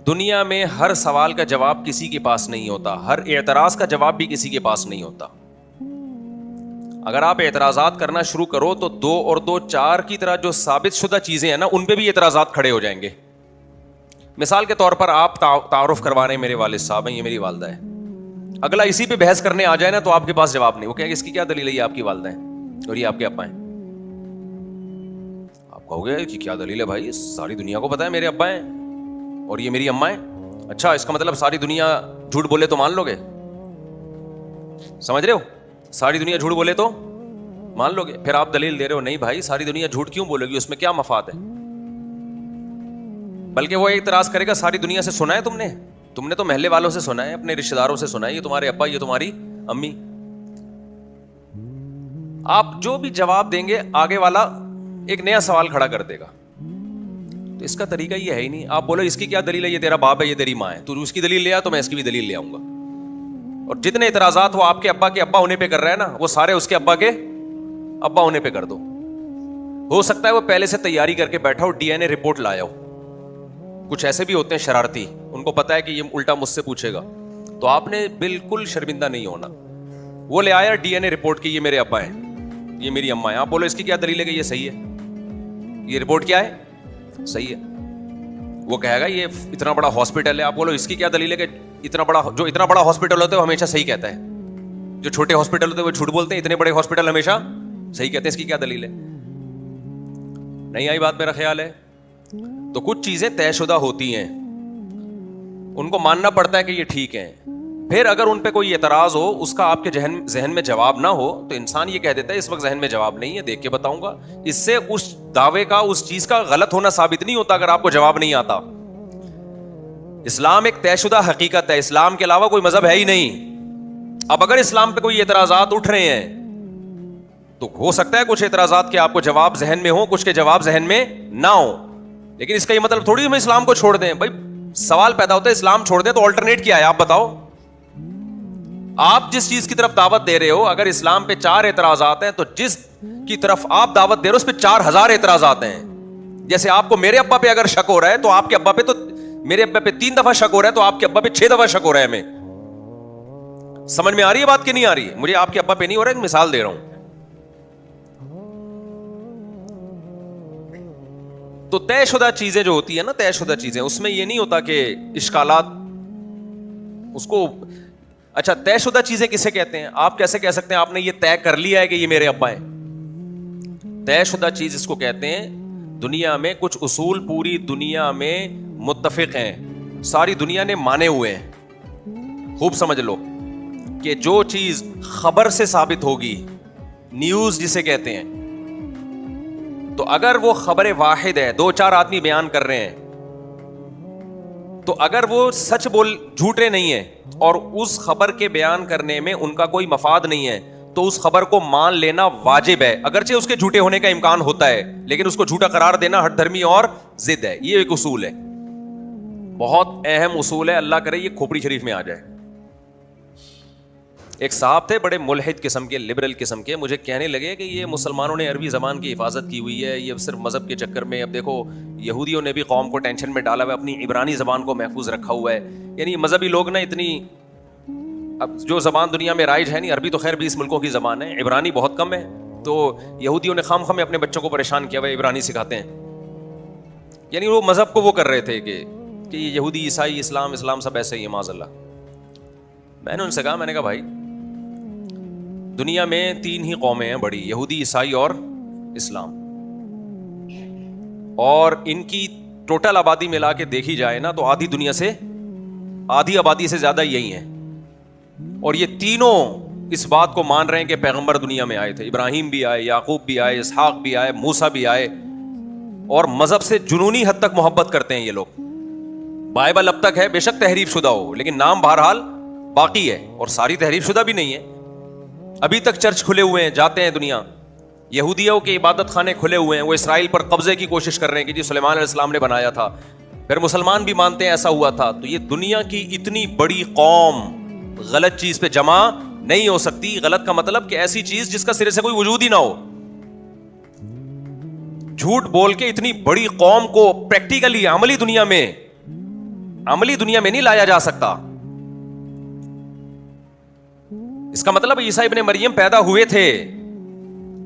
دنیا میں ہر سوال کا جواب کسی کے پاس نہیں ہوتا, ہر اعتراض کا جواب بھی کسی کے پاس نہیں ہوتا. اگر آپ اعتراضات کرنا شروع کرو تو 2 اور 2 4 کی طرح جو ثابت شدہ چیزیں ہیں نا, ان پہ بھی اعتراضات کھڑے ہو جائیں گے. مثال کے طور پر آپ تعارف کروا رہے ہیں, میرے والد صاحب ہیں, یہ میری والدہ ہے. اگلا اسی پہ بحث کرنے آ جائے نا تو آپ کے پاس جواب نہیں. وہ کہیں گے اس کی کیا دلیل ہے, یہ آپ کی والدہ ہیں اور یہ آپ کے ابا ہیں. آپ کہو گے کہ کیا دلیل ہے بھائی, ساری دنیا کو پتا ہے میرے ابا ہیں اور یہ میری اماں ہیں. اچھا, اس کا مطلب ساری دنیا جھوٹ بولے تو مان لو گے؟ سمجھ رہے ہو, ساری دنیا جھوٹ بولے تو مان لو گے. پھر آپ دلیل دے رہے ہو نہیں بھائی ساری دنیا جھوٹ کیوں بولے گی, اس میں کیا مفاد ہے. بلکہ وہ اعتراض کرے گا ساری دنیا سے سنا ہے تم نے تو محلے والوں سے سنا ہے, اپنے رشتہ داروں سے سنا ہے, یہ تمہارے ابا, یہ تمہاری امی. آپ جو بھی جواب دیں گے آگے والا ایک نیا سوال کھڑا کر دے گا. تو اس کا طریقہ یہ ہے ہی نہیں. آپ بولو اس کی کیا دلیل ہے, یہ تیرا باپ ہے, یہ تیری ماں ہے, تو اس کی دلیل لے آ تو میں اس کی بھی دلیل لے آؤں گا. اور جتنے اعتراضات وہ آپ کے ابا ہونے پہ کر رہا ہے نا, وہ سارے اس کے ابا ہونے پہ کر دو. ہو سکتا ہے وہ پہلے سے تیاری کر کے بیٹھا ہو, ڈی این اے رپورٹ لایا ہو. کچھ ایسے بھی ہوتے ہیں شرارتی, ان کو پتا ہے کہ یہ الٹا مجھ سے پوچھے گا, تو آپ نے بالکل شرمندہ نہیں ہونا. وہ لے آیا ڈی این اے رپورٹ کی, یہ میرے ابا ہیں, یہ میری اماں ہیں. آپ بولو اس کی کیا دلیل ہے کہ یہ صحیح ہے, یہ رپورٹ کیا ہے, صحیح ہے. وہ کہے گا یہ اتنا بڑا ہاسپٹل ہے. آپ بولو اس کی کیا دلیل ہے کہ اتنا بڑا ہاسپٹل ہوتا ہے وہ ہمیشہ صحیح کہتا ہے, جو چھوٹے ہاسپٹل ہوتے ہیں وہ جھوٹ بولتے ہیں, اتنے بڑے ہاسپٹل ہمیشہ صحیح کہتے ہیں. اس کی کیا دلیل ہے؟ نہیں آئی بات, میرا خیال ہے. تو کچھ چیزیں طے شدہ ہوتی ہیں, ان کو ماننا پڑتا ہے کہ یہ ٹھیک ہیں. پھر اگر ان پہ کوئی اعتراض ہو, اس کا آپ کے ذہن میں جواب نہ ہو, تو انسان یہ کہہ دیتا ہے اس وقت ذہن میں جواب نہیں ہے, دیکھ کے بتاؤں گا. اس سے اس دعوے کا, اس چیز کا غلط ہونا ثابت نہیں ہوتا اگر آپ کو جواب نہیں آتا. اسلام ایک طے شدہ حقیقت ہے, اسلام کے علاوہ کوئی مذہب ہے ہی نہیں. اب اگر اسلام پہ کوئی اعتراضات اٹھ رہے ہیں تو ہو سکتا ہے کچھ اعتراضات کے آپ کو جواب ذہن میں ہو, کچھ کے جواب ذہن میں نہ ہو, لیکن اس کا یہ مطلب تھوڑی ہم اسلام کو چھوڑ دیں. بھائی سوال پیدا ہوتا ہے اسلام چھوڑ دیں تو آلٹرنیٹ کیا ہے, آپ بتاؤ. آپ جس چیز کی طرف دعوت دے رہے ہو, اگر اسلام پہ 4 اعتراضات ہیں تو جس کی طرف آپ دعوت دے رہے ہو اس پہ 4000 اعتراضات ہیں. جیسے آپ کو میرے ابا پہ اگر شک ہو رہا ہے تو آپ کے ابا پہ, تو میرے ابا پہ 3 دفعہ شک ہو رہا ہے تو آپ کے ابا پہ 6 دفعہ شک ہو رہا ہے. ہمیں سمجھ میں آ رہی ہے بات کہ نہیں آ رہی ہے؟ مجھے آپ کے ابا پہ نہیں ہو رہا ہے, ایک مثال دے رہا ہوں. تو طے شدہ چیزیں جو ہوتی ہیں نا, طے شدہ چیزیں, اس میں یہ نہیں ہوتا کہ اشکالات اس کو. اچھا, طے شدہ چیزیں کسے کہتے ہیں؟ آپ کیسے کہہ سکتے ہیں آپ نے یہ طے کر لیا ہے کہ یہ میرے ابا ہیں؟ طے شدہ چیز اس کو کہتے ہیں. دنیا میں کچھ اصول پوری دنیا میں متفق ہیں, ساری دنیا نے مانے ہوئے ہیں. خوب سمجھ لو کہ جو چیز خبر سے ثابت ہوگی, نیوز جسے کہتے ہیں, تو اگر وہ خبر واحد ہے, 2-4 آدمی بیان کر رہے ہیں, تو اگر وہ سچ جھوٹے نہیں ہیں اور اس خبر کے بیان کرنے میں ان کا کوئی مفاد نہیں ہے, تو اس خبر کو مان لینا واجب ہے. اگرچہ اس کے جھوٹے ہونے کا امکان ہوتا ہے, لیکن اس کو جھوٹا قرار دینا ہٹ دھرمی اور ضد ہے. یہ ایک اصول ہے, بہت اہم اصول ہے. اللہ کرے یہ کھوپڑی شریف میں آ جائے. ایک صاحب تھے بڑے ملحد قسم کے, لبرل قسم کے, مجھے کہنے لگے کہ یہ مسلمانوں نے عربی زبان کی حفاظت کی ہوئی ہے, یہ صرف مذہب کے چکر میں. اب دیکھو یہودیوں نے بھی قوم کو ٹینشن میں ڈالا ہوا ہے, اپنی عبرانی زبان کو محفوظ رکھا ہوا ہے. یعنی مذہبی لوگ نا اتنی, اب جو زبان دنیا میں رائج ہے نہیں, عربی تو خیر 20 ملکوں کی زبان ہے, عبرانی بہت کم ہے. تو یہودیوں نے خام خام اپنے بچوں کو پریشان کیا ہوا ہے, عبرانی سکھاتے ہیں. یعنی وہ مذہب کو وہ کر رہے تھے کہ یہ یہودی, عیسائی, اسلام سب ایسے ہی ہے معاذ اللہ. میں نے ان سے کہا, میں نے کہا بھائی دنیا میں 3 ہی قومیں ہیں بڑی, یہودی, عیسائی اور اسلام, اور ان کی ٹوٹل آبادی ملا کے دیکھی جائے نا تو آدھی آبادی سے زیادہ یہی ہیں. اور یہ تینوں اس بات کو مان رہے ہیں کہ پیغمبر دنیا میں آئے تھے, ابراہیم بھی آئے, یعقوب بھی آئے, اسحاق بھی آئے, موسیٰ بھی آئے. اور مذہب سے جنونی حد تک محبت کرتے ہیں یہ لوگ. بائبل اب تک ہے, بے شک تحریف شدہ ہو, لیکن نام بہرحال باقی ہے, اور ساری تحریف شدہ بھی نہیں ہے. ابھی تک چرچ کھلے ہوئے ہیں, جاتے ہیں دنیا. یہودیوں کے عبادت خانے کھلے ہوئے ہیں, وہ اسرائیل پر قبضے کی کوشش کر رہے ہیں کہ جی سلیمان علیہ السلام نے بنایا تھا. پھر مسلمان بھی مانتے ہیں ایسا ہوا تھا. تو یہ دنیا کی اتنی بڑی قوم غلط چیز پہ جمع نہیں ہو سکتی. غلط کا مطلب کہ ایسی چیز جس کا سرے سے کوئی وجود ہی نہ ہو. جھوٹ بول کے اتنی بڑی قوم کو پریکٹیکلی, عملی دنیا میں عملی دنیا میں نہیں لایا جا سکتا. اس کا مطلب عیسیٰ ابن مریم پیدا ہوئے تھے,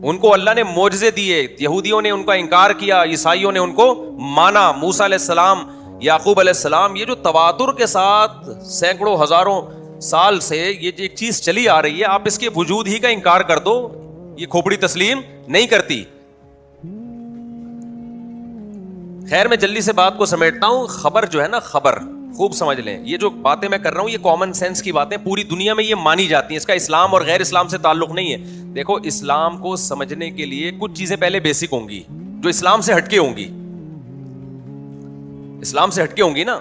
ان کو اللہ نے معجزے دیے, یہودیوں نے ان کا انکار کیا, عیسائیوں نے ان کو مانا. موسیٰ علیہ السلام, یعقوب علیہ السلام, یہ جو تواتر کے ساتھ سینکڑوں ہزاروں سال سے یہ ایک چیز چلی آ رہی ہے, آپ اس کے وجود ہی کا انکار کر دو, یہ کھوپڑی تسلیم نہیں کرتی. خیر میں جلدی سے بات کو سمیٹتا ہوں. خبر جو ہے نا, خبر خوب سمجھ لیں, یہ جو باتیں میں کر رہا ہوں یہ کامن سینس کی باتیں, پوری دنیا میں یہ مانی جاتی ہیں, اس کا اسلام اور غیر اسلام سے تعلق نہیں ہے. دیکھو, اسلام کو سمجھنے کے لیے کچھ چیزیں پہلے بیسک ہوں گی جو اسلام سے ہٹ کے ہوں گی. اسلام سے ہٹ کے ہوں گی نا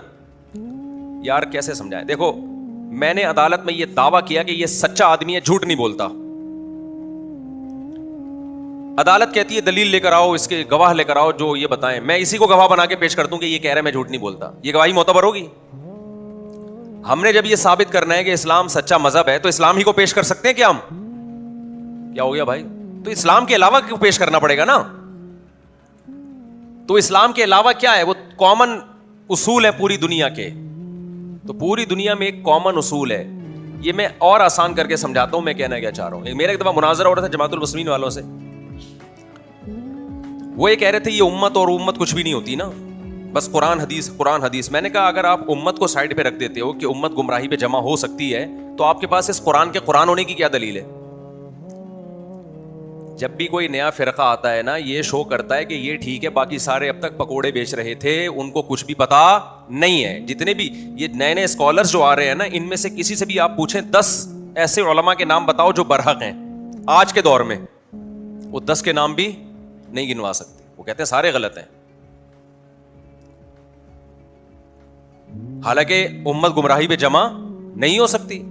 یار, کیسے سمجھائیں. دیکھو, میں نے عدالت میں یہ دعویٰ کیا کہ یہ سچا آدمی ہے, جھوٹ نہیں بولتا. عدالت کہتی ہے دلیل لے کر آؤ, اس کے گواہ لے کر آؤ جو یہ بتائیں. میں اسی کو گواہ بنا کے پیش کر دوں کہ یہ کہہ رہا ہے میں جھوٹ نہیں بولتا, یہ گواہی معتبر ہوگی؟ ہم نے جب یہ ثابت کرنا ہے کہ اسلام سچا مذہب ہے تو اسلام ہی کو پیش کر سکتے ہیں کیا ہم؟ کیا ہو گیا بھائی؟ تو اسلام کے علاوہ کیوں پیش کرنا پڑے گا نا. تو اسلام کے علاوہ کیا ہے؟ وہ کامن اصول ہے پوری دنیا کے. تو پوری دنیا میں ایک کامن اصول ہے, یہ میں اور آسان کر کے سمجھاتا ہوں میں کہنا کیا چاہ رہا ہوں. میرا ایک دفعہ مناظرہ ہو رہا تھا جماعت المسلمین والوں سے, وہ یہ کہہ رہے تھے یہ امت اور امت کچھ بھی نہیں ہوتی نا, بس قرآن حدیث قرآن حدیث. میں نے کہا اگر آپ امت کو سائڈ پہ رکھ دیتے ہو کہ امت گمراہی پہ جمع ہو سکتی ہے تو آپ کے پاس اس قرآن کے قرآن ہونے کی کیا دلیل ہے؟ جب بھی کوئی نیا فرقہ آتا ہے نا, یہ شو کرتا ہے کہ یہ ٹھیک ہے, باقی سارے اب تک پکوڑے بیچ رہے تھے, ان کو کچھ بھی پتا نہیں ہے. جتنے بھی یہ نئے نئے اسکالرز جو آ رہے ہیں نا, ان میں سے کسی سے بھی آپ پوچھیں 10 ایسے علماء کے نام بتاؤ جو برحق ہیں آج کے دور میں, وہ 10 کے نام بھی نہیں گنوا سکتے. وہ کہتے ہیں سارے غلط ہیں, حالانکہ امت گمراہی پہ جمع نہیں ہو سکتی.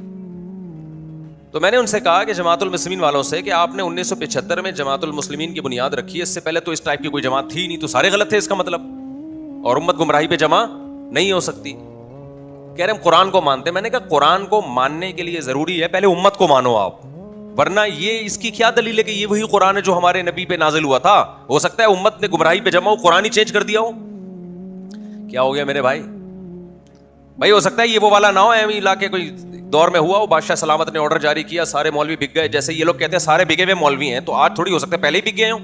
تو میں نے ان سے کہا کہ جماعت المسلمین والوں سے کہ آپ نے 1975 میں جماعت المسلمین کی بنیاد رکھی ہے, اس سے پہلے تو اس ٹائپ کی کوئی جماعت تھی نہیں, تو سارے غلط تھے اس کا مطلب, اور امت گمراہی پہ جمع نہیں ہو سکتی. کہہ رہے ہم قرآن کو مانتے ہیں. میں نے کہا قرآن کو ماننے کے لیے ضروری ہے پہلے امت کو مانو آپ, ورنہ یہ اس کی کیا دلیل ہے کہ یہ وہی قرآن ہے جو ہمارے نبی پہ نازل ہوا تھا؟ ہو سکتا ہے امت نے گمراہی پہ جمع ہو, قرآن ہی چینج کر دیا ہو. کیا ہو گیا میرے بھائی؟ بھائی ہو سکتا ہے یہ وہ والا نہ ہو, ایم علاقے کوئی دور میں ہوا ہو, بادشاہ سلامت نے آرڈر جاری کیا, سارے مولوی بک گئے. جیسے یہ لوگ کہتے ہیں سارے بکے ہوئے مولوی ہیں, تو آج تھوڑی ہو سکتا ہے پہلے ہی بک گئے ہوں.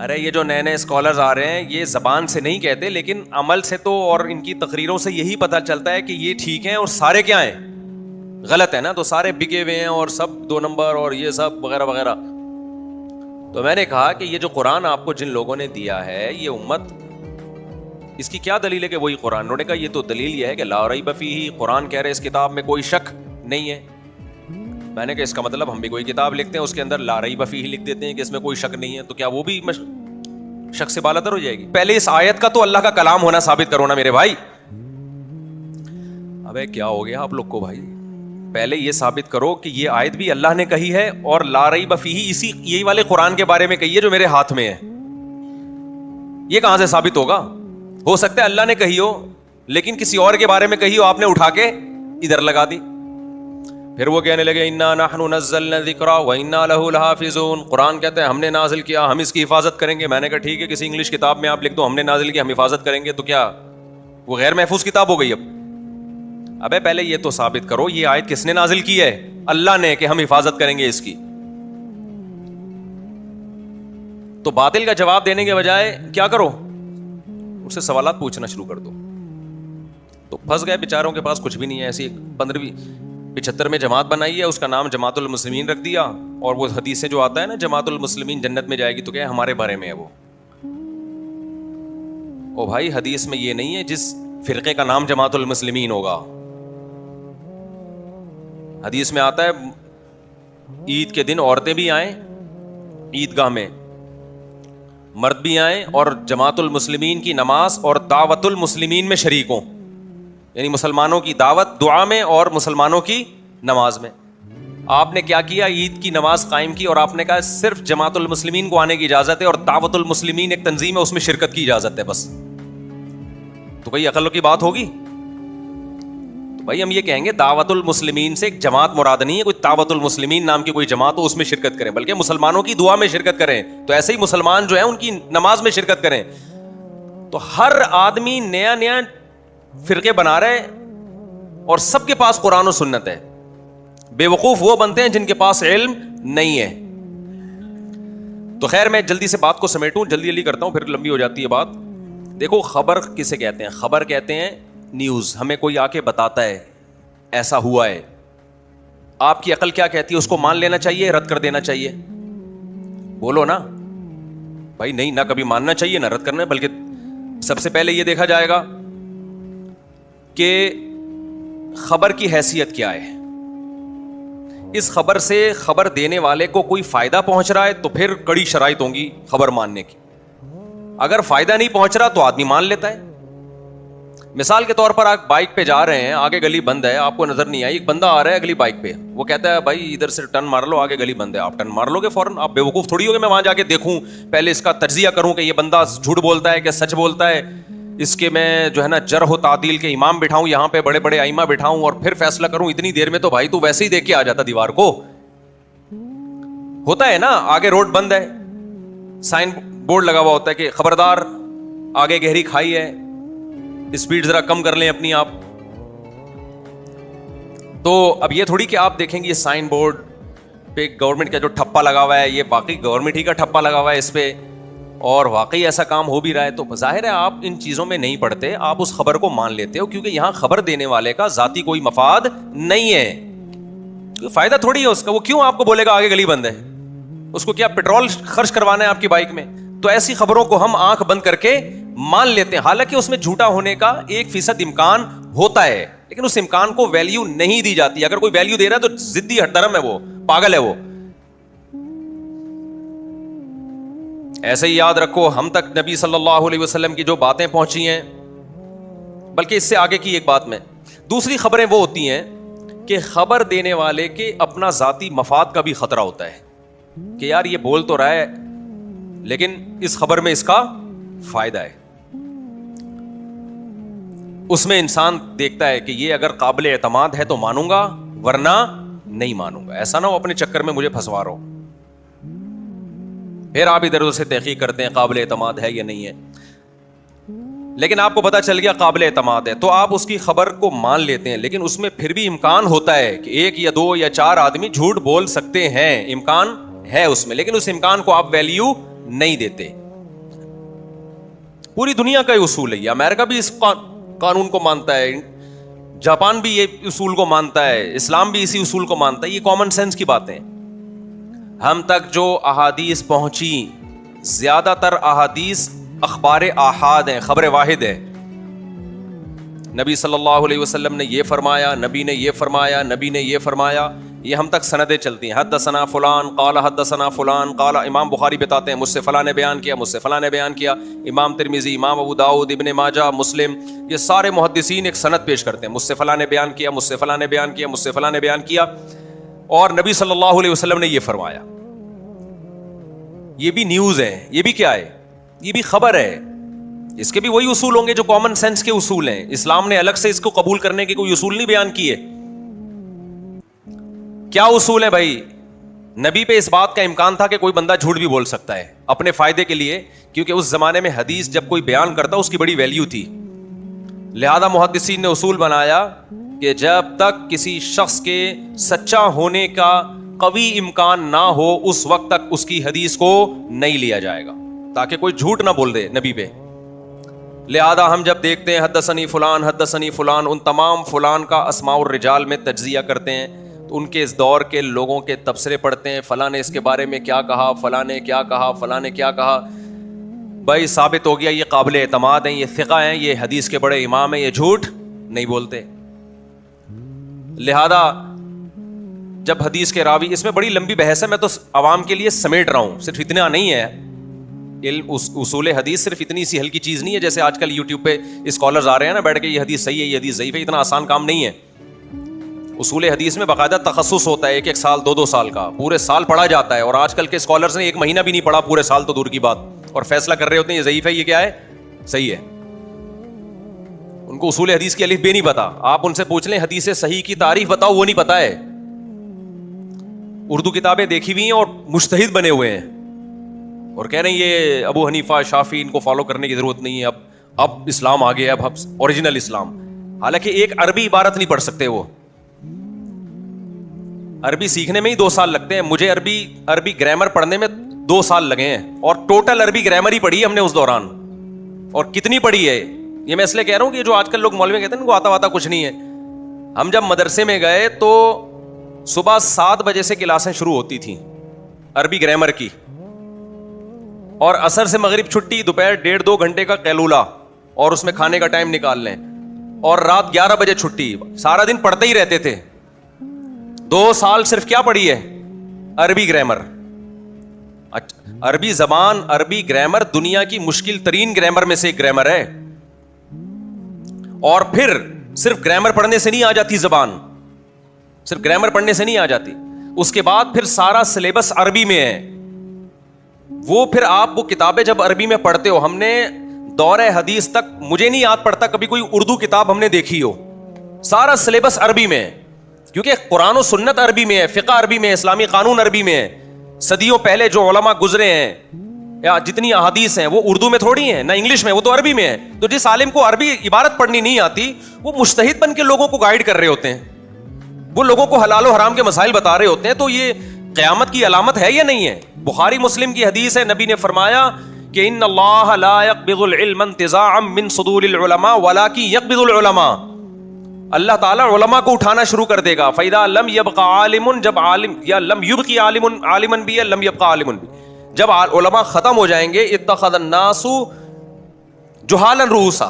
ارے یہ جو نئے نئے اسکالرز آ رہے ہیں یہ زبان سے نہیں کہتے, لیکن عمل سے تو اور ان کی تقریروں سے یہی پتہ چلتا ہے کہ یہ ٹھیک ہیں اور سارے کیا ہیں غلط ہے نا. تو سارے بکے ہوئے ہیں اور سب 2 نمبر اور یہ سب وغیرہ وغیرہ. تو میں نے کہا کہ یہ جو قرآن آپ کو جن لوگوں نے دیا ہے یہ امت, اس کی کیا دلیل ہے کہ وہی قرآن؟ انہوں نے کہا یہ تو دلیل یہ ہے کہ لا ریب فیہ, قرآن کہہ رہے اس کتاب میں کوئی شک نہیں ہے. میں نے کہا اس کا مطلب ہم بھی کوئی کتاب لکھتے ہیں اس کے اندر لا ریب فیہ لکھ دیتے ہیں کہ اس میں کوئی شک نہیں ہے, تو کیا وہ بھی شک سے بالاتر ہو جائے گی؟ پہلے اس آیت کا تو اللہ کا کلام ہونا ثابت کرو نا میرے بھائی. ابے کیا ہو گیا آپ لوگ کو بھائی؟ پہلے یہ ثابت کرو کہ یہ آیت بھی اللہ نے کہی ہے اور لا ریب فیہ اسی یہی والے قرآن کے بارے میں کہی ہے جو میرے ہاتھ میں ہے. یہ کہاں سے ثابت ہوگا؟ ہو سکتا ہے اللہ نے کہی ہو لیکن کسی اور کے بارے میں کہی ہو, آپ نے اٹھا کے ادھر لگا دی. پھر وہ کہنے لگے انا نحن نزلنا الذکر وانا له لحافظون, قرآن کہتے ہیں ہم نے نازل کیا, ہم اس کی حفاظت کریں گے. میں نے کہا ٹھیک ہے, کسی انگلش کتاب میں آپ لکھ دو ہم نے نازل کیا, ہم حفاظت کریں گے, تو کیا وہ غیر محفوظ کتاب ہو گئی اب؟ ابے پہلے یہ تو ثابت کرو یہ آیت کس نے نازل کی ہے؟ اللہ نے, کہ ہم حفاظت کریں گے اس کی. تو باطل کا جواب دینے کے بجائے کیا کرو, اس سے سوالات پوچھنا شروع کر دو. تو پھنس گئے بیچاروں کے پاس کچھ بھی نہیں ہے. ایسی 75 میں جماعت بنائی ہے, اس کا نام جماعت المسلمین رکھ دیا, اور وہ حدیث سے جو آتا ہے نا جماعت المسلمین جنت میں جائے گی, تو کیا ہمارے بارے میں ہے وہ. او بھائی حدیث میں یہ نہیں ہے جس فرقے کا نام جماعت المسلمین ہوگا. حدیث میں آتا ہے عید کے دن عورتیں بھی آئیں عیدگاہ میں, مرد بھی آئیں, اور جماعت المسلمین کی نماز اور دعوت المسلمین میں شریک ہوں, یعنی مسلمانوں کی دعوت دعا میں اور مسلمانوں کی نماز میں. آپ نے کیا کیا؟ عید کی نماز قائم کی اور آپ نے کہا صرف جماعت المسلمین کو آنے کی اجازت ہے اور دعوت المسلمین ایک تنظیم ہے اس میں شرکت کی اجازت ہے بس. تو کوئی عقل کی بات ہوگی؟ تو بھائی ہم یہ کہیں گے دعوت المسلمین سے ایک جماعت مراد نہیں ہے, کوئی دعوت المسلمین نام کی کوئی جماعت ہو اس میں شرکت کریں, بلکہ مسلمانوں کی دعا میں شرکت کریں. تو ایسے ہی مسلمان جو ہیں ان کی نماز میں شرکت کریں. تو ہر آدمی نیا نیا فرقے بنا رہے اور سب کے پاس قرآن و سنت ہے. بے وقوف وہ بنتے ہیں جن کے پاس علم نہیں ہے. تو خیر میں جلدی سے بات کو سمیٹوں, جلدی کرتا ہوں, پھر لمبی ہو جاتی ہے بات. دیکھو خبر کسے کہتے ہیں؟ خبر کہتے ہیں نیوز. ہمیں کوئی آ کے بتاتا ہے ایسا ہوا ہے, آپ کی عقل کیا کہتی ہے؟ اس کو مان لینا چاہیے, رد کر دینا چاہیے؟ بولو نا بھائی. نہیں, نہ کبھی ماننا چاہیے نہ رد کرنا, بلکہ سب سے پہلے یہ دیکھا جائے گا کہ خبر کی حیثیت کیا ہے. اس خبر سے خبر دینے والے کو کوئی فائدہ پہنچ رہا ہے تو پھر کڑی شرائط ہوں گی خبر ماننے کی. اگر فائدہ نہیں پہنچ رہا تو آدمی مان لیتا ہے. مثال کے طور پر آپ بائک پہ جا رہے ہیں, آگے گلی بند ہے, آپ کو نظر نہیں آئی, ایک بندہ آ رہا ہے اگلی بائک پہ, وہ کہتا ہے بھائی ادھر سے ٹرن مار لو, آگے گلی بند ہے. آپ ٹرن مار لو گے فوراً؟ آپ بے وقوف تھوڑی ہو گے میں وہاں جا کے دیکھوں, پہلے اس کا تجزیہ کروں کہ یہ بندہ جھوٹ بولتا ہے کہ سچ بولتا ہے, اس کے میں جو ہے نا جرح و تعدیل کے امام بٹھاؤں, یہاں پہ بڑے بڑے ائمہ بٹھاؤں اور پھر فیصلہ کروں. اتنی دیر میں تو بھائی تو ویسے ہی دیکھ کے آ جاتا دیوار کو. ہوتا ہے نا, آگے روڈ بند ہے, سائن بورڈ لگا ہوا ہوتا ہے کہ خبردار آگے گہری کھائی ہے, اسپیڈ ذرا کم کر لیں اپنی آپ. تو اب یہ تھوڑی کہ آپ دیکھیں گے یہ سائن بورڈ پہ گورنمنٹ کا جو ٹھپا لگا ہوا ہے, یہ واقعی گورنمنٹ ہی کا ٹھپا لگا ہوا ہے اس پہ, اور واقعی ایسا کام ہو بھی رہا ہے. تو ظاہر ہے آپ ان چیزوں میں نہیں پڑتے, آپ اس خبر کو مان لیتے ہو, کیونکہ یہاں خبر دینے والے کا ذاتی کوئی مفاد نہیں ہے, فائدہ تھوڑی ہے اس کا. وہ کیوں آپ کو بولے گا آگے گلی بند ہے؟ اس کو کیا پیٹرول خرچ کروانا ہے آپ کی بائک میں؟ تو ایسی خبروں کو ہم آنکھ بند کر کے مان لیتے ہیں, حالانکہ اس میں جھوٹا ہونے کا 1% امکان ہوتا ہے, لیکن اس امکان کو ویلیو نہیں دی جاتی. اگر کوئی ویلیو دے رہا ہے تو ضدی ہٹدرم ہے, وہ پاگل ہے وہ. ایسے ہی یاد رکھو, ہم تک نبی صلی اللہ علیہ وسلم کی جو باتیں پہنچی ہیں, بلکہ اس سے آگے کی ایک بات میں, دوسری خبریں وہ ہوتی ہیں کہ خبر دینے والے کے اپنا ذاتی مفاد کا بھی خطرہ ہوتا ہے کہ یار یہ بول تو رہا ہے لیکن اس خبر میں اس کا فائدہ ہے. اس میں انسان دیکھتا ہے کہ یہ اگر قابل اعتماد ہے تو مانوں گا, ورنہ نہیں مانوں گا. ایسا نہ ہو اپنے چکر میں مجھے پھنسوا رہا ہو, پھر آپ ادھر ادھر سے تحقیق کرتے ہیں قابل اعتماد ہے یا نہیں ہے. لیکن آپ کو پتا چل گیا قابل اعتماد ہے تو آپ اس کی خبر کو مان لیتے ہیں, لیکن اس میں پھر بھی امکان ہوتا ہے کہ 1 یا 2 یا 4 آدمی جھوٹ بول سکتے ہیں, امکان ہے اس میں, لیکن اس امکان کو آپ ویلیو نہیں دیتے. پوری دنیا کا یہ اصول ہے, یہ امریکہ بھی اس قانون کو مانتا ہے, جاپان بھی یہ اصول کو مانتا ہے, اسلام بھی اسی اصول کو مانتا ہے. یہ کامن سینس کی باتیں. ہم تک جو احادیث پہنچی, زیادہ تر احادیث اخبار آحاد ہیں, خبر واحد ہے. نبی صلی اللہ علیہ وسلم نے یہ فرمایا, نبی نے یہ فرمایا, نبی نے یہ فرمایا, یہ ہم تک سندیں چلتی ہیں. حدثنا فلان قال حدثنا فلان قال, امام بخاری بتاتے ہیں مجھ سے فلاں نے بیان کیا, مجھ سے فلاں نے بیان کیا. امام ترمذی, امام ابو داؤد, ابن ماجہ, مسلم, یہ سارے محدثین ایک سند پیش کرتے ہیں, مجھ سے فلاں نے بیان کیا, مجھ سے فلاں نے بیان کیا, مجھ سے فلاں نے بیان کیا, اور نبی صلی اللہ علیہ وسلم نے یہ فرمایا. یہ بھی نیوز ہے, یہ بھی کیا ہے, یہ بھی خبر ہے. اس کے بھی وہی اصول ہوں گے جو کامن سینس کے اصول ہیں. اسلام نے الگ سے اس کو قبول کرنے کے کوئی اصول نہیں بیان کیے. کیا اصول ہے بھائی؟ نبی پہ اس بات کا امکان تھا کہ کوئی بندہ جھوٹ بھی بول سکتا ہے اپنے فائدے کے لیے, کیونکہ اس زمانے میں حدیث جب کوئی بیان کرتا اس کی بڑی ویلیو تھی. لہذا محدثین نے اصول بنایا کہ جب تک کسی شخص کے سچا ہونے کا قوی امکان نہ ہو اس وقت تک اس کی حدیث کو نہیں لیا جائے گا, تاکہ کوئی جھوٹ نہ بول دے نبی پہ. لہذا ہم جب دیکھتے ہیں حدثنی فلان, ان تمام فلان کا اسماء الرجال میں تجزیہ کرتے ہیں تو ان کے اس دور کے لوگوں کے تبصرے پڑھتے ہیں, فلاں نے اس کے بارے میں کیا کہا, فلاں نے کیا کہا, فلاں نے کیا کہا. بھائی ثابت ہو گیا یہ قابل اعتماد ہیں, یہ ثقہ ہیں, یہ حدیث کے بڑے امام ہیں, یہ جھوٹ نہیں بولتے. لہذا جب حدیث کے راوی, اس میں بڑی لمبی بحث ہے, میں تو عوام کے لیے سمیٹ رہا ہوں, صرف اتنا نہیں ہے علم. اصول حدیث صرف اتنی سی ہلکی چیز نہیں ہے جیسے آج کل یوٹیوب پہ اسکالرز آ رہے ہیں نا بیٹھ کے یہ حدیث صحیح ہے, یہ حدیث ضعیف ہے. اتنا آسان کام نہیں ہے. اصول حدیث میں باقاعدہ تخصص ہوتا ہے, 1 سال 2 سال کا, پورے سال پڑھا جاتا ہے. اور آج کل کے اسکالرز نے 1 مہینہ بھی نہیں پڑھا, پورے سال تو دور کی بات, اور فیصلہ کر رہے ہوتے ہیں یہ ضعیف ہے, یہ کیا ہے, صحیح ہے. ان کو اصول حدیث کی الف بے نہیں پتا. آپ ان سے پوچھ لیں حدیث صحیح کی تعریف بتاؤ, وہ نہیں پتا ہے. اردو کتابیں دیکھی ہوئی ہیں اور مجتہد بنے ہوئے ہیں اور کہہ رہے ہیں یہ ابو حنیفہ, شافعی, ان کو فالو کرنے کی ضرورت نہیں ہے, اب اب اسلام آ گیا, اب اوریجنل اسلام. حالانکہ ایک عربی عبارت نہیں پڑھ سکتے وہ. عربی سیکھنے میں ہی 2 سال لگتے ہیں. مجھے عربی گرامر پڑھنے میں 2 سال لگے ہیں, اور ٹوٹل عربی گرامر ہی پڑھی ہے ہم نے اس دوران. اور کتنی پڑھی ہے یہ میں اس لیے کہہ رہا ہوں کہ جو آج کل لوگ مولوی کہتے ہیں ان کو آتا کچھ نہیں ہے. ہم جب مدرسے میں گئے تو صبح 7 بجے سے کلاسیں شروع ہوتی تھیں عربی گرامر کی, اور عصر سے مغرب چھٹی, دوپہر 1.5-2 گھنٹے کا قیلولہ, اور اس میں کھانے کا ٹائم نکال لیں, اور رات 11 بجے چھٹی. سارا دن پڑھتے ہی رہتے تھے. 2 سال صرف کیا پڑھی ہے؟ عربی گرامر. عربی زبان, عربی گرامر دنیا کی مشکل ترین گرامر میں سے ایک گرامر ہے. اور پھر صرف گرامر پڑھنے سے نہیں آ جاتی زبان, صرف گرامر پڑھنے سے نہیں آ جاتی. اس کے بعد پھر سارا سلیبس عربی میں ہے. وہ پھر آپ وہ کتابیں جب عربی میں پڑھتے ہو, ہم نے دور حدیث تک مجھے نہیں یاد پڑتا کبھی کوئی اردو کتاب ہم نے دیکھی ہو. سارا سلیبس عربی میں ہے, کیونکہ قرآن و سنت عربی میں ہے, فقہ عربی میں ہے, اسلامی قانون عربی میں ہے. صدیوں پہلے جو علماء گزرے ہیں یا جتنی احادیث ہیں وہ اردو میں تھوڑی ہیں, نہ انگلش میں, وہ تو عربی میں ہے. تو جس عالم کو عربی عبارت پڑھنی نہیں آتی وہ مجتہد بن کے لوگوں کو گائیڈ کر رہے ہوتے ہیں, وہ لوگوں کو حلال و حرام کے مسائل بتا رہے ہوتے ہیں. تو یہ قیامت کی علامت ہے یا نہیں ہے؟ بخاری مسلم کی حدیث ہے, نبی نے فرمایا کہ ان اللہ لا يقبض العلم انتزاعا من صدور العلماء ولكن يقبض العلماء. اللہ تعالیٰ علماء کو اٹھانا شروع کر دے گا. فَإِذَا لَمْ يَبْقَ عَالِمٌ, جب عالم, یا لم يبقي عالمًا بھی, یا لم يبقى عالمٌ بھی, جب علماء ختم ہو جائیں گے, اتخذ الناس جہالا رؤوسا,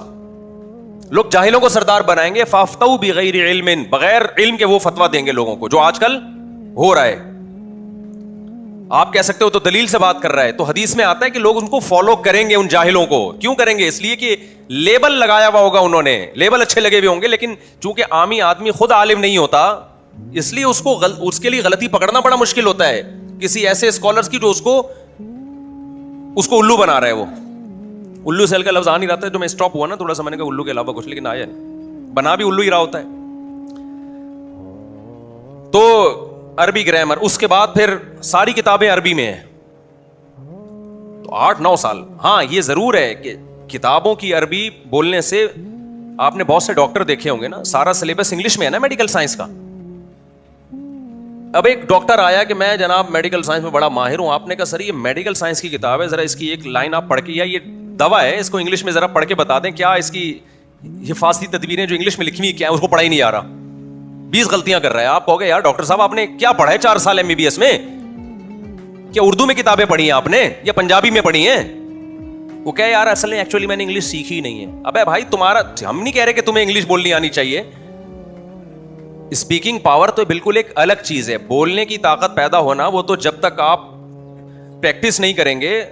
لوگ جاہلوں کو سردار بنائیں گے. فافتوا بغیر علم, بغیر علم کے وہ فتوا دیں گے لوگوں کو, جو آج کل ہو رہا ہے. آپ کہہ سکتے ہو تو دلیل سے بات کر رہا ہے. تو حدیث میں آتا ہے کہ لوگ ان کو فالو کریں گے, ان جاہلوں کو. کیوں کریں گے؟ اس لیے کہ لیبل لگایا ہوا ہوگا انہوں نے, لیبل اچھے لگے ہوئے ہوں گے, لیکن چونکہ عامی آدمی خود عالم نہیں ہوتا, اس لیے اس کے لیے غلطی پکڑنا بڑا مشکل ہوتا ہے کسی ایسے اسکالرز کی جو اس کو الو بنا رہا ہے. وہ الو سیل کا لفظ آ نہیں رہا تھا, جو میں اسٹاپ ہوا نا تھوڑا سا, میں نے کہا الو کے علاوہ کچھ, لیکن آیا نہیں, بنا بھی الو ہی رہا ہوتا ہے. تو عربی گرامر, اس کے بعد پھر ساری کتابیں عربی میں ہیں. تو 8-9 سال. ہاں یہ ضرور ہے کہ کتابوں کی عربی بولنے سے, آپ نے بہت سے ڈاکٹر دیکھے ہوں گے نا, سارا سلیبس انگلش میں ہے نا میڈیکل سائنس کا. اب ایک ڈاکٹر آیا کہ میں جناب میڈیکل سائنس میں بڑا ماہر ہوں. آپ نے کہا سر یہ میڈیکل سائنس کی کتاب ہے, ذرا اس کی ایک لائن آپ پڑھ کے, یا یہ دوا ہے اس کو انگلش میں ذرا پڑھ کے بتا دیں, کیا اس کی حفاظتی تدبیریں جو انگلش میں لکھی ہوئی کیا ہے, اس کو پڑھا ہی نہیں آ رہا. 20 غلطیاں کر رہا ہے. آپ کہو گے یار ڈاکٹر صاحب آپ نے کیا پڑھا ہے 4 سال MBBS میں, کیا اردو میں کتابیں پڑھی ہیں آپ نے یا پنجابی میں پڑھی ہیں؟ وہ کہے یار اصل میں ایکچولی میں نے انگلش سیکھی ہی نہیں ہے. ابے بھائی تمہارا, ہم نہیں کہہ رہے کہ تمہیں انگلش بولنی آنی چاہیے. اسپیکنگ پاور تو بالکل ایک الگ چیز ہے. بولنے کی طاقت پیدا ہونا, وہ تو جب تک آپ پریکٹس نہیں کریں گے.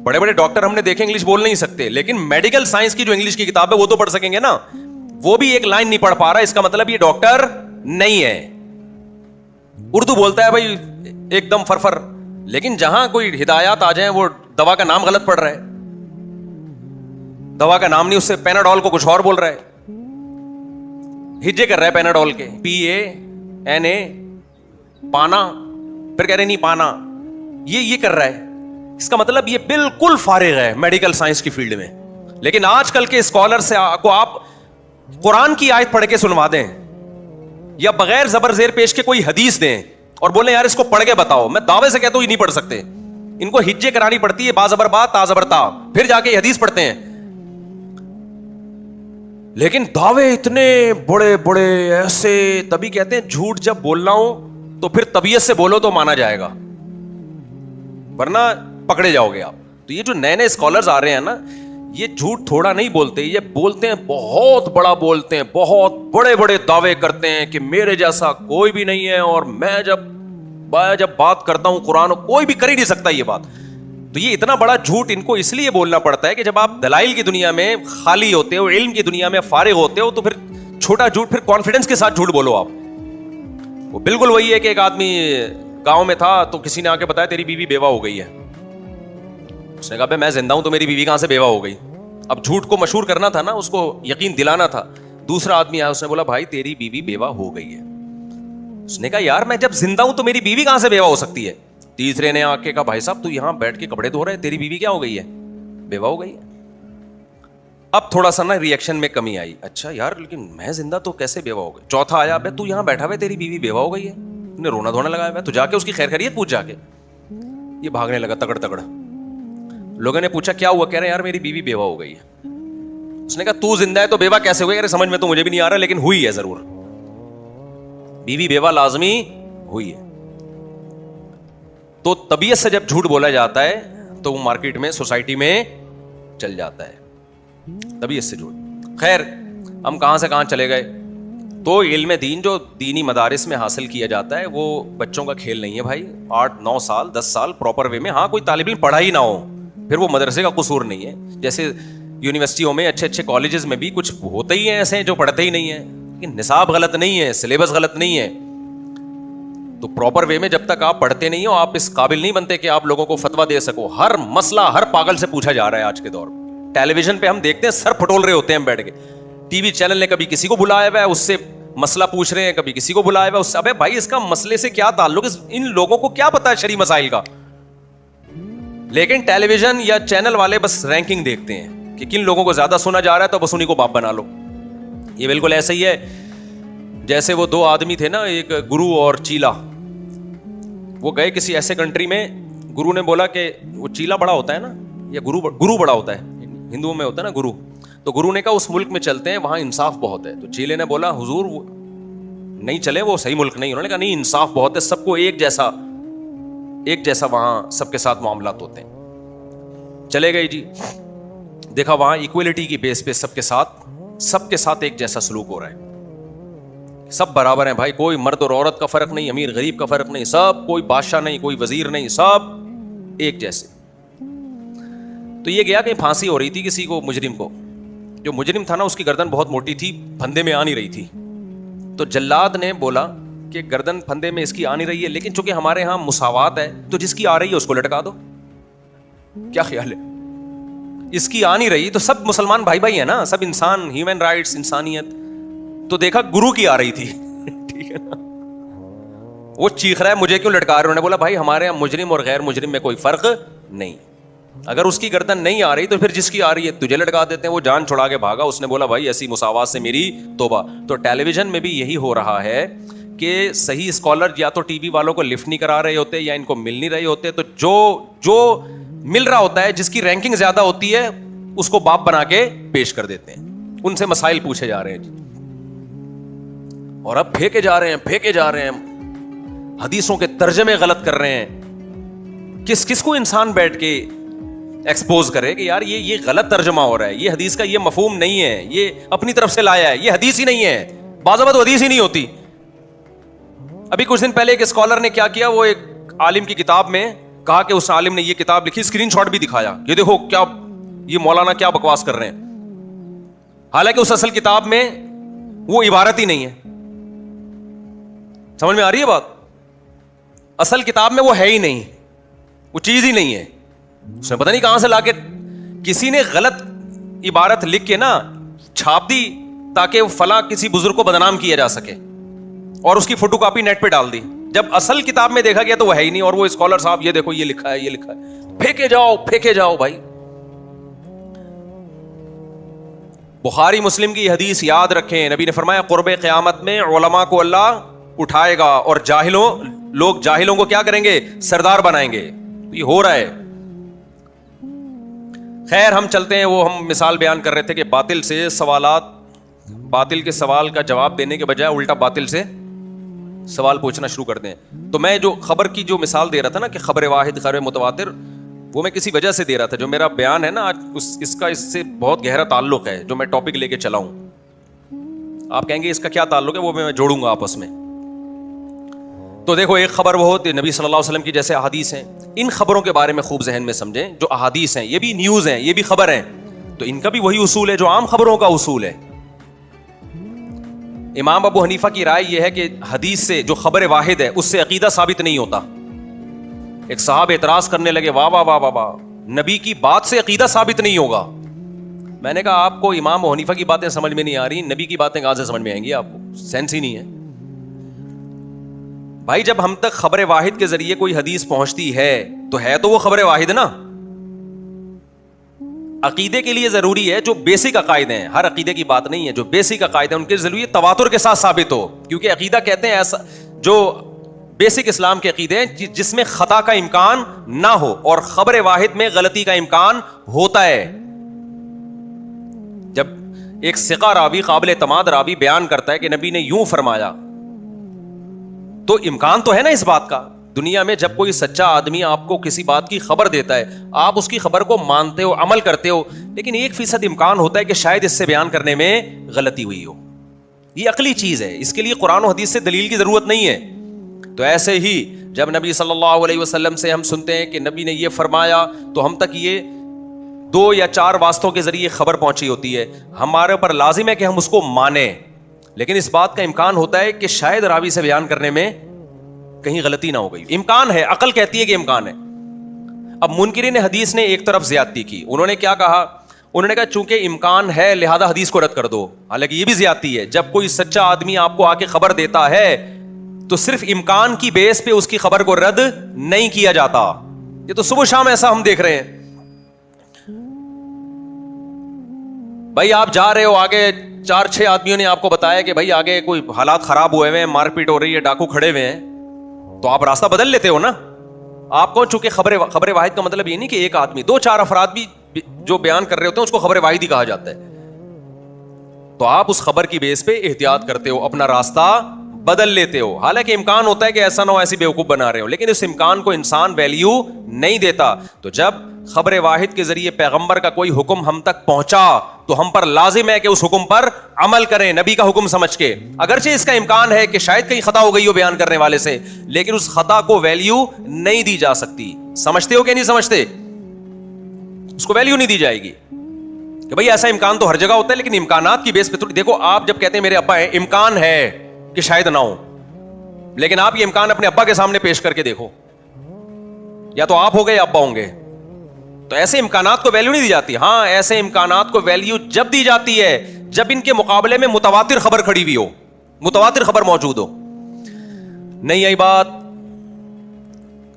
بڑے بڑے ڈاکٹر ہم نے دیکھے انگلش بول نہیں سکتے, لیکن میڈیکل سائنس کی جو انگلش کی کتاب ہے وہ تو پڑھ سکیں گے نا. وہ بھی ایک لائن نہیں پڑھ پا رہا, اس کا مطلب یہ ڈاکٹر نہیں ہے. اردو بولتا ہے بھائی ایک دم فرفر, لیکن جہاں کوئی ہدایات آ جائیں وہ دوا کا نام غلط پڑھ رہا ہے, دوا کا نام نہیں, اس سے پیناڈول کو کچھ اور بول رہا ہے, ہجے کر رہا ہے پیناڈول کے, PANA, پانا, پھر کہہ رہے نہیں پانا, یہ کر رہا ہے. اس کا مطلب یہ بالکل فارغ ہے میڈیکل سائنس کی فیلڈ میں. لیکن آج کل کے اسکالر سے کو آپ قرآن کی آیت پڑھ کے سنوا دیں, یا بغیر زبر زیر پیش کے کوئی حدیث دیں اور بولیں یار اس کو پڑھ کے بتاؤ, میں دعوے سے کہتا ہوں یہ نہیں پڑھ سکتے. ان کو ہجے کرانی پڑتی ہے, با زبر با تا زبر تا, پھر جا کے حدیث پڑھتے ہیں. لیکن دعوے اتنے بڑے بڑے ایسے, تبھی کہتے ہیں جھوٹ جب بولنا ہو تو پھر طبیعت سے بولو تو مانا جائے گا, ورنہ پکڑے جاؤ گے آپ. تو یہ جو نئے نئے اسکالرز آ رہے ہیں نا, یہ جھوٹ تھوڑا نہیں بولتے, یہ بولتے ہیں بہت بڑا, بولتے ہیں بہت بڑے بڑے دعوے کرتے ہیں کہ میرے جیسا کوئی بھی نہیں ہے, اور میں جب بات کرتا ہوں قرآن کوئی بھی کر ہی نہیں سکتا یہ بات. تو یہ اتنا بڑا جھوٹ ان کو اس لیے بولنا پڑتا ہے کہ جب آپ دلائل کی دنیا میں خالی ہوتے ہو, علم کی دنیا میں فارغ ہوتے ہو, تو پھر چھوٹا جھوٹ, پھر کانفیڈنس کے ساتھ جھوٹ بولو آپ. وہ بالکل وہی ہے کہ ایک آدمی گاؤں میں تھا تو کسی نے آ کے بتایا تیری بیوی بیوہ ہو گئی ہے. اس نے کہا میں زندہ ہوں تو میری بیوی کہاں سے بیوہ ہو گئی. اب جھوٹ کو مشہور کرنا تھا نا, اس کو یقین دلانا تھا. دوسرا آدمی آیا, اس نے بولا بھائی تیری بیوی بیوہ ہو گئی ہے. اس نے کہا یار میں جب زندہ ہوں تو میری بیوی کہاں سے بیوہ ہو سکتی ہے. تیسرے نے آ کے کہا بھائی صاحب تو یہاں بیٹھ کے کپڑے دھو رہے, تیری بیوی کیا ہو گئی ہے, بیوہ ہو گئی ہے. اب تھوڑا سا نا ریئیکشن میں کمی آئی, اچھا یار لیکن میں زندہ تو کیسے بیوہ ہو گئی. چوتھا آیا, ابے تو یہاں بیٹھا ہوا ہے, تیری بیوی بیوہ ہو گئی ہے, نے رونا دھونا لگایا ہوا ہے, تو جا کے اس کی خیر خیریت پوچھ جا کے. یہ بھاگنے لگا تگڑ تگڑ. لوگوں نے پوچھا کیا ہوا, کہہ رہے یار میری بیوی بیوہ ہو گئی ہے. اس نے کہا تو زندہ ہے تو بیوہ کیسے ہوئی؟ سمجھ میں تو مجھے بھی نہیں آ رہا, لیکن ہوئی ہے ضرور, بیوی بیوہ لازمی ہوئی ہے. تو طبیعت سے جب جھوٹ بولا جاتا ہے تو وہ مارکیٹ میں, سوسائٹی میں چل جاتا ہے, طبیعت سے جھوٹ. خیر ہم کہاں سے کہاں چلے گئے. تو علم دین جو دینی مدارس میں حاصل کیا جاتا ہے وہ بچوں کا کھیل نہیں ہے بھائی. 8-9 سال 10 سال پراپر وے میں, ہاں کوئی طالب علم پڑھا ہی نہ ہو پھر وہ مدرسے کا قصور نہیں ہے. جیسے یونیورسٹیوں میں اچھے اچھے کالجز میں بھی کچھ ہوتے ہی ہیں ایسے جو پڑھتے ہی نہیں ہیں, لیکن نصاب غلط نہیں ہے, سلیبس غلط نہیں ہے. تو پراپر وے میں جب تک آپ پڑھتے نہیں ہو آپ اس قابل نہیں بنتے کہ آپ لوگوں کو فتویٰ دے سکو. ہر مسئلہ ہر پاگل سے پوچھا جا رہا ہے آج کے دور میں. ٹیلی ویژن پہ ہم دیکھتے ہیں سر پھٹول رہے ہوتے ہیں بیٹھ کے, ٹی وی چینل نے کبھی کسی کو بلایا ہوا ہے اس سے مسئلہ پوچھ رہے ہیں, کبھی کسی کو بلایا ہوا ہے اس سے. ابے بھائی اس کا مسئلے سے کیا تعلق, ان لوگوں کو کیا پتا ہے شرعی مسائل کا. لیکن ٹیلی ویژن یا چینل والے بس رینکنگ دیکھتے ہیں کہ کن لوگوں کو زیادہ سنا جا رہا ہے تو بس انہیں کو باپ بنا لو. یہ بالکل ایسا ہی ہے جیسے وہ 2 آدمی تھے نا, ایک گرو اور چیلا. وہ گئے کسی ایسے کنٹری میں, گرو نے بولا کہ وہ چیلا بڑا ہوتا ہے نا, یا گرو بڑا ہوتا ہے, ہندوؤں میں ہوتا ہے نا گرو. تو گرو نے کہا اس ملک میں چلتے ہیں وہاں انصاف بہت ہے. تو چیلے نے بولا حضور نہیں چلے, وہ صحیح ملک نہیں. انہوں نے کہا نہیں انصاف بہت ہے, سب کو ایک جیسا وہاں سب کے ساتھ معاملات ہوتے ہیں. چلے گئے جی, دیکھا وہاں ایکویلٹی کی بیس پہ سب کے ساتھ ایک جیسا سلوک ہو رہا ہے, سب برابر ہیں بھائی, کوئی مرد اور عورت کا فرق نہیں, امیر غریب کا فرق نہیں, سب, کوئی بادشاہ نہیں, کوئی وزیر نہیں, سب ایک جیسے. تو یہ گیا کہ پھانسی ہو رہی تھی کسی کو, مجرم کو. جو مجرم تھا نا اس کی گردن بہت موٹی تھی, پھندے میں آ نہیں رہی تھی. تو جلاد نے بولا کہ گردن پھندے میں اس کی آ نہیں رہی ہے, لیکن چونکہ ہمارے ہاں مساوات ہے تو جس کی آ رہی ہے اس کو لٹکا دو. کیا خیال ہے, اس کی آ نہیں رہی تو سب مسلمان بھائی بھائی ہیں نا, سب انسان, ہیومن رائٹس, انسانیت. تو دیکھا گرو کی آ رہی تھی, ٹھیک ہے نا, وہ چیخ رہا ہے مجھے کیوں لٹکا رہے. انہوں نے بولا بھائی ہمارے یہاں مجرم اور غیر مجرم میں کوئی فرق نہیں, اگر اس کی گردن نہیں آ رہی تو پھر جس کی آ رہی ہے تجھے لٹکا دیتے ہیں. وہ جان چھڑا کے بھاگا, اس نے بولا بھائی ایسی مساوات سے میری توبہ. تو ٹیلی ویژن میں بھی یہی ہو رہا ہے کہ صحیح اسکالر یا تو ٹی وی والوں کو لفٹ نہیں کرا رہے ہوتے یا ان کو مل نہیں رہے ہوتے, تو جو مل رہا ہوتا ہے, جس کی رینکنگ زیادہ ہوتی ہے اس کو باپ بنا کے پیش کر دیتے ہیں, ان سے مسائل پوچھے جا رہے ہیں. اور اب پھینکے جا رہے ہیں, حدیثوں کے ترجمے غلط کر رہے ہیں. کس کو انسان بیٹھ کے ایکسپوز کرے کہ یار یہ غلط ترجمہ ہو رہا ہے, یہ حدیث کا یہ مفہوم نہیں ہے, یہ اپنی طرف سے لایا ہے, یہ حدیث ہی نہیں ہے. بعض اوقات حدیث ہی نہیں ہوتی. ابھی کچھ دن پہلے ایک اسکالر نے کیا کیا, وہ ایک عالم کی کتاب میں کہا کہ اس عالم نے یہ کتاب لکھی, اسکرین شاٹ بھی دکھایا, یہ دیکھو کیا یہ مولانا کیا بکواس کر رہے ہیں, حالانکہ اس اصل کتاب میں وہ عبارت ہی نہیں ہے. سمجھ میں آ رہی ہے بات, اصل کتاب میں وہ ہے ہی نہیں, وہ چیز ہی نہیں ہے. اس نے پتہ نہیں کہاں سے لا کے کسی نے غلط عبارت لکھ کے نا چھاپ دی تاکہ فلاں کسی بزرگ کو بدنام کیا جا سکے, اور اس کی فوٹو کاپی نیٹ پہ ڈال دی. جب اصل کتاب میں دیکھا گیا تو وہ ہے ہی نہیں, اور وہ اسکالر صاحب یہ دیکھو یہ لکھا ہے, پھینکے جاؤ بھائی. بخاری مسلم کی حدیث یاد رکھیں, نبی نے فرمایا قرب قیامت میں علماء کو اللہ اٹھائے گا اور جاہلوں کو کیا کریں گے, سردار بنائیں گے. یہ ہو رہا ہے. خیر ہم چلتے ہیں, وہ ہم مثال بیان کر رہے تھے کہ باطل کے سوال کا جواب دینے کے بجائے الٹا باطل سے سوال پوچھنا شروع کر دیں. تو میں جو خبر کی جو مثال دے رہا تھا نا کہ خبر واحد خبر متواتر, وہ میں کسی وجہ سے دے رہا تھا. جو میرا بیان ہے نا آج اس کا اس سے بہت گہرا تعلق ہے, جو میں ٹاپک لے کے چلا ہوں. آپ کہیں گے اس کا کیا تعلق ہے, وہ میں جوڑوں گا آپس میں. تو دیکھو ایک خبر وہ ہوتی نبی صلی اللہ علیہ وسلم کی جیسے احادیث ہیں, ان خبروں کے بارے میں خوب ذہن میں سمجھیں. جو احادیث ہیں یہ بھی نیوز ہیں, یہ بھی خبر ہیں, تو ان کا بھی وہی اصول ہے جو عام خبروں کا اصول ہے. امام ابو حنیفہ کی رائے یہ ہے کہ حدیث سے جو خبر واحد ہے اس سے عقیدہ ثابت نہیں ہوتا. ایک صاحب اعتراض کرنے لگے, واہ واہ واہ واہ واہ, نبی کی بات سے عقیدہ ثابت نہیں ہوگا. میں نے کہا آپ کو امام ابو حنیفہ کی باتیں سمجھ میں نہیں آ رہی, نبی کی باتیں کہاں سے سمجھ میں آئیں گی, آپ کو سینس ہی نہیں ہے بھائی. جب ہم تک خبر واحد کے ذریعے کوئی حدیث پہنچتی ہے تو وہ خبر واحد نا. عقیدے کے لیے ضروری ہے جو بیسک عقائد ہیں, ہر عقیدے کی بات نہیں ہے, جو بیسک عقائد ہیں ان کے ضروری ہے تواتر کے ساتھ ثابت ہو, کیونکہ عقیدہ کہتے ہیں ایسا جو بیسک اسلام کے عقیدے ہیں جس میں خطا کا امکان نہ ہو, اور خبر واحد میں غلطی کا امکان ہوتا ہے. جب ایک ثقہ راوی, قابل اعتماد راوی بیان کرتا ہے کہ نبی نے یوں فرمایا, تو امکان تو ہے نا اس بات کا. دنیا میں جب کوئی سچا آدمی آپ کو کسی بات کی خبر دیتا ہے, آپ اس کی خبر کو مانتے ہو, عمل کرتے ہو, لیکن 1% امکان ہوتا ہے کہ شاید اس سے بیان کرنے میں غلطی ہوئی ہو. یہ عقلی چیز ہے, اس کے لیے قرآن و حدیث سے دلیل کی ضرورت نہیں ہے. تو ایسے ہی جب نبی صلی اللہ علیہ وسلم سے ہم سنتے ہیں کہ نبی نے یہ فرمایا, تو ہم تک یہ 2 یا 4 واسطوں کے ذریعے خبر پہنچی ہوتی ہے. ہمارے اوپر لازم ہے کہ ہم اس کو مانیں, لیکن اس بات کا امکان ہوتا ہے کہ شاید راوی سے بیان کرنے میں کہیں غلطی نہ ہو گئی. امکان ہے, عقل کہتی ہے کہ امکان ہے. اب منکرین حدیث نے ایک طرف زیادتی کی. انہوں نے کیا کہا؟ انہوں نے کہا چونکہ امکان ہے لہذا حدیث کو رد کر دو. حالانکہ یہ بھی زیادتی ہے. جب کوئی سچا آدمی آپ کو آ کے خبر دیتا ہے تو صرف امکان کی بیس پہ اس کی خبر کو رد نہیں کیا جاتا. یہ تو صبح شام ایسا ہم دیکھ رہے ہیں. بھائی آپ جا رہے ہو, آگے 4-6 آدمیوں نے آپ کو بتایا کہ بھائی آگے کوئی حالات خراب ہوئے ہیں, مار پیٹ ہو رہی ہے, ڈاکو کھڑے ہوئے ہیں, تو آپ راستہ بدل لیتے ہو نا. آپ کو چونکہ خبر واحد کا مطلب یہ نہیں کہ ایک آدمی, 2-4 افراد بھی جو بیان کر رہے ہوتے ہیں اس کو خبر واحد ہی کہا جاتا ہے. تو آپ اس خبر کی بیس پہ احتیاط کرتے ہو, اپنا راستہ بدل لیتے ہو. حالانکہ امکان ہوتا ہے کہ ایسا نہ ہو, ایسی بیوقوف بنا رہے ہو, لیکن اس امکان کو انسان ویلیو نہیں دیتا. تو جب خبر واحد کے ذریعے پیغمبر کا کوئی حکم ہم تک پہنچا تو ہم پر لازم ہے کہ اس حکم پر عمل کریں, نبی کا حکم سمجھ کے. اگرچہ اس کا امکان ہے کہ شاید کہیں خطا ہو گئی ہو بیان کرنے والے سے, لیکن اس خطا کو ویلیو نہیں دی جا سکتی. سمجھتے ہو کہ نہیں سمجھتے؟ اس کو ویلیو نہیں دی جائے گی کہ بھئی ایسا امکان تو ہر جگہ ہوتا ہے, لیکن امکانات کی بیس پہ تھوڑی. دیکھو آپ جب کہتے ہیں میرے ابا ہیں, امکان ہے کہ شاید نہ ہو, لیکن آپ یہ امکان اپنے ابا کے سامنے پیش کر کے دیکھو, یا تو آپ ہو گئے یا ابا ہوں گے. تو ایسے امکانات کو ویلیو نہیں دی جاتی. ہاں ایسے امکانات کو ویلیو جب دی جاتی ہے جب ان کے مقابلے میں متواتر خبر کھڑی ہوئی ہو, متواتر خبر موجود ہو. نہیں آئی بات؟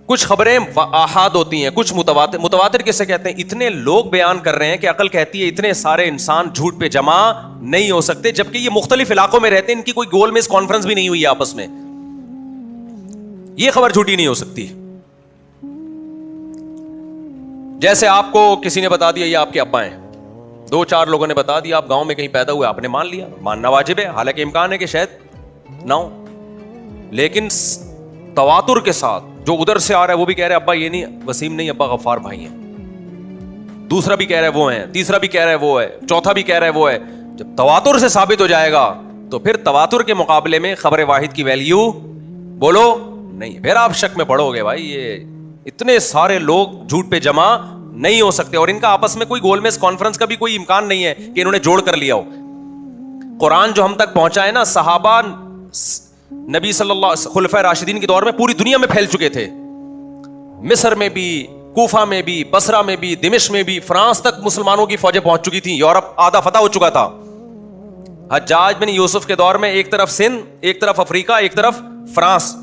کچھ خبریں آحاد ہوتی ہیں, کچھ متواتر. متواتر کسے کہتے ہیں؟ اتنے لوگ بیان کر رہے ہیں کہ عقل کہتی ہے اتنے سارے انسان جھوٹ پہ جمع نہیں ہو سکتے, جبکہ یہ مختلف علاقوں میں رہتے ہیں, ان کی کوئی گول میز کانفرنس بھی نہیں ہوئی آپس میں. یہ خبر جھوٹی نہیں ہو سکتی. جیسے آپ کو کسی نے بتا دیا یہ آپ کے ابا ہیں, 2-4 لوگوں نے بتا دیا, آپ گاؤں میں کہیں پیدا ہوئے, آپ نے مان لیا, ماننا واجب ہے, حالانکہ امکان ہے کہ شاید نہ ہو. لیکن تواتر کے ساتھ جو ادھر سے آ رہا ہے وہ بھی کہہ رہا ہے ابا یہ نہیں, وسیم نہیں, ابا غفار بھائی ہیں, دوسرا بھی کہہ رہا ہے وہ ہیں, تیسرا بھی کہہ رہا ہے وہ ہے, چوتھا بھی کہہ رہا ہے وہ ہے. جب تواتر سے ثابت ہو جائے گا تو پھر تواتر کے مقابلے میں خبر واحد کی ویلیو بولو نہیں. پھر آپ شک میں پڑو گے بھائی یہ اتنے سارے لوگ جھوٹ پہ جمع نہیں ہو سکتے, اور ان کا آپس میں کوئی گول میز کانفرنس کا بھی کوئی امکان نہیں ہے کہ انہوں نے جوڑ کر لیا ہو. قرآن جو ہم تک پہنچا ہے نا, صحابہ نبی صلی اللہ خلفائے راشدین کے دور میں پوری دنیا میں پھیل چکے تھے. مصر میں بھی, کوفہ میں بھی, بصرہ میں بھی, دمشق میں بھی, فرانس تک مسلمانوں کی فوجیں پہنچ چکی تھیں. یورپ آدھا فتح ہو چکا تھا. حجاج بن یوسف کے دور میں ایک طرف سندھ, ایک طرف افریقہ, ایک طرف فرانس,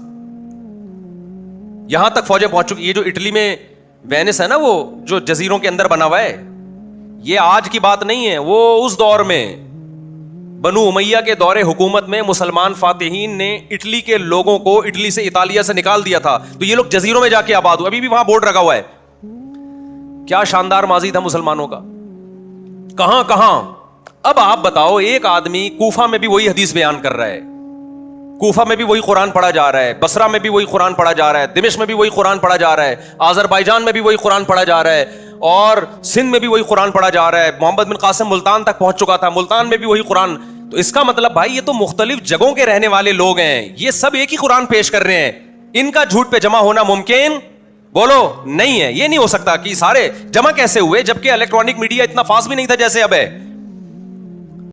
یہاں تک فوجیں پہنچ چکی. یہ جو اٹلی میں وینس ہے نا, وہ جو جزیروں کے اندر بنا ہوا ہے, یہ آج کی بات نہیں ہے, وہ اس دور میں بنو امیہ کے دور حکومت میں مسلمان فاتحین نے اٹلی کے لوگوں کو اٹلی سے اطالیہ سے نکال دیا تھا, تو یہ لوگ جزیروں میں جا کے آباد ہوئے. ابھی بھی وہاں بورڈ رکھا ہوا ہے. کیا شاندار ماضی تھا مسلمانوں کا, کہاں کہاں. اب آپ بتاؤ, ایک آدمی کوفہ میں بھی وہی حدیث بیان کر رہا ہے, کوفہ میں بھی وہی قرآن پڑھا جا رہا ہے, بصرہ میں بھی وہی قرآن پڑھا جا رہا ہے, دمشق میں بھی وہی قرآن پڑھا جا رہا ہے, آذربائیجان میں بھی وہی قرآن پڑھا جا رہا ہے, اور سندھ میں بھی وہی قرآن پڑھا جا رہا ہے. محمد بن قاسم ملتان تک پہنچ چکا تھا, ملتان میں بھی وہی قرآن. تو اس کا مطلب بھائی یہ تو مختلف جگہوں کے رہنے والے لوگ ہیں, یہ سب ایک ہی قرآن پیش کر رہے ہیں. ان کا جھوٹ پہ جمع ہونا ممکن بولو نہیں ہے. یہ نہیں ہو سکتا کہ سارے جمع کیسے ہوئے, جبکہ الیکٹرانک میڈیا اتنا فاسٹ بھی نہیں تھا جیسے اب ہے.